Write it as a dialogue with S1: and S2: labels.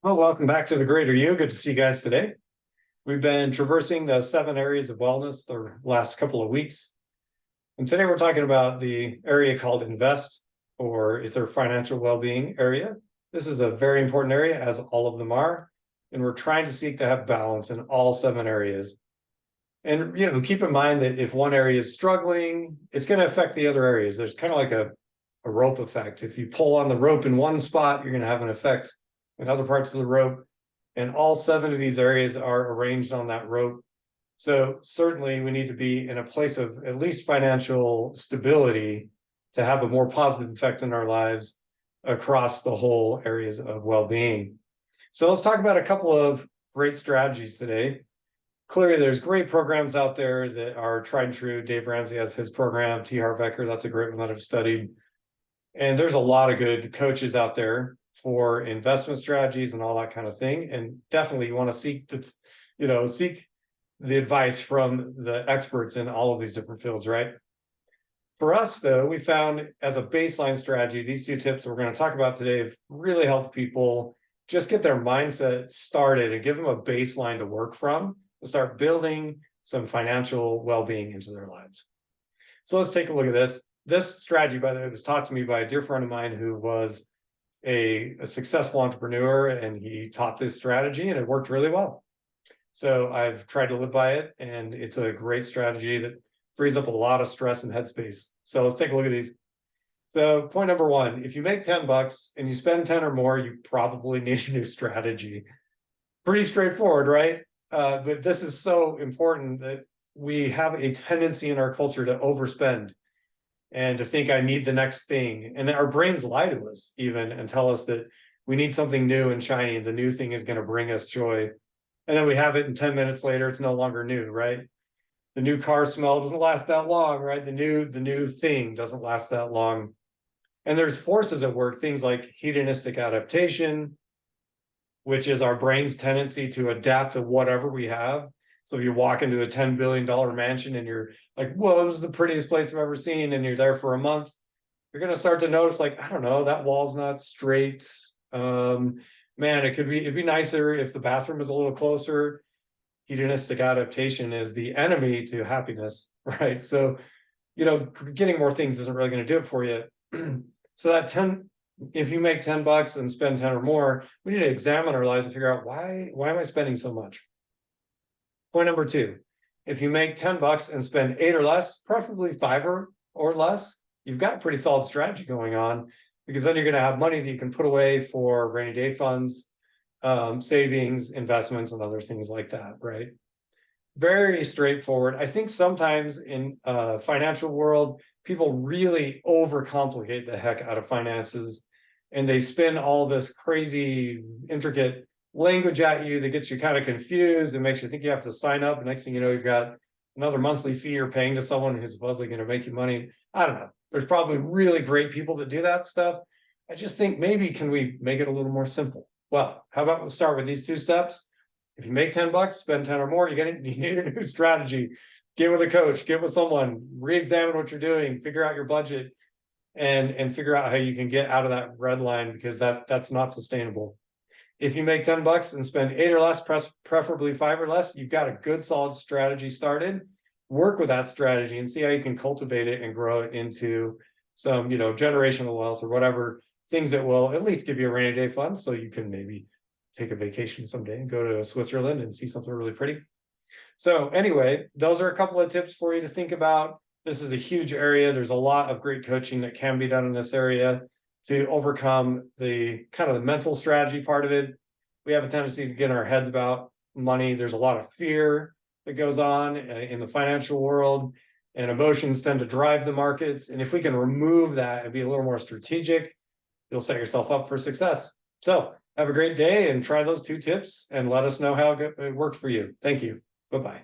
S1: Well, welcome back to the Greater You. Good to see you guys today. We've been traversing the 7 areas of wellness the last couple of weeks. And today we're talking about the area called invest, or it's our financial well-being area. This is a very important area, as all of them are. And we're trying to seek to have balance in all 7 areas. And keep in mind that if one area is struggling, it's going to affect the other areas. There's kind of like a rope effect. If you pull on the rope in one spot, you're going to have an effect in other parts of the rope. And all 7 of these areas are arranged on that rope. So certainly we need to be in a place of at least financial stability to have a more positive effect in our lives across the whole areas of well-being. So let's talk about a couple of great strategies today. Clearly, there's great programs out there that are tried and true. Dave Ramsey has his program, T. Harv Eker, that's a great one that I've studied. And there's a lot of good coaches out there for investment strategies and all that kind of thing. And definitely you want to seek the advice from the experts in all of these different fields, right? For us, though, we found as a baseline strategy, these 2 tips that we're going to talk about today have really helped people just get their mindset started and give them a baseline to work from to start building some financial well-being into their lives. So let's take a look at this. This strategy, by the way, was taught to me by a dear friend of mine who was a successful entrepreneur, and he taught this strategy and it worked really well. So I've tried to live by it, and it's a great strategy that frees up a lot of stress and headspace. So let's take a look at these. So point number 1, if you make 10 bucks and you spend 10 or more, you probably need a new strategy. Pretty straightforward, right? But this is so important that we have a tendency in our culture to overspend and to think I need the next thing. And our brains lie to us even and tell us that we need something new and shiny, and the new thing is going to bring us joy. And then we have it, and 10 minutes later, it's no longer new, right? The new car smell doesn't last that long, right? The new thing doesn't last that long. And there's forces at work, things like hedonistic adaptation, which is our brain's tendency to adapt to whatever we have. So if you walk into a $10 billion mansion and you're like, whoa, this is the prettiest place I've ever seen, and you're there for a month, you're going to start to notice, like, I don't know, that wall's not straight. Man, it'd be nicer if the bathroom was a little closer. Hedonistic adaptation is the enemy to happiness, right? So, getting more things isn't really going to do it for you. So if you make 10 bucks and spend 10 or more, we need to examine our lives and figure out why am I spending so much? Point number 2, if you make 10 bucks and spend 8 or less, preferably 5 or less, you've got a pretty solid strategy going on, because then you're going to have money that you can put away for rainy day funds, savings, investments, and other things like that, right? Very straightforward. I think sometimes in financial world, people really overcomplicate the heck out of finances, and they spin all this crazy, intricate language at you that gets you kind of confused and makes you think you have to sign up. And next thing you know, you've got another monthly fee you're paying to someone who's supposedly going to make you money. I don't know. There's probably really great people that do that stuff. I just think maybe can we make it a little more simple? Well, how about we start with these 2 steps? If you make 10 bucks, spend 10 or more, you need a new strategy. Get with a coach, get with someone, re-examine what you're doing, figure out your budget, and figure out how you can get out of that red line, because that's not sustainable. If you make 10 bucks and spend 8 or less, preferably 5 or less, you've got a good solid strategy started. Work with that strategy and see how you can cultivate it and grow it into some, generational wealth or whatever, things that will at least give you a rainy day fund, so you can maybe take a vacation someday and go to Switzerland and see something really pretty. So anyway, those are a couple of tips for you to think about. This is a huge area. There's a lot of great coaching that can be done in this area to overcome the kind of the mental strategy part of it. We have a tendency to get in our heads about money. There's a lot of fear that goes on in the financial world, and emotions tend to drive the markets. And if we can remove that and be a little more strategic, you'll set yourself up for success. So have a great day and try those 2 tips and let us know how it worked for you. Thank you. Bye-bye.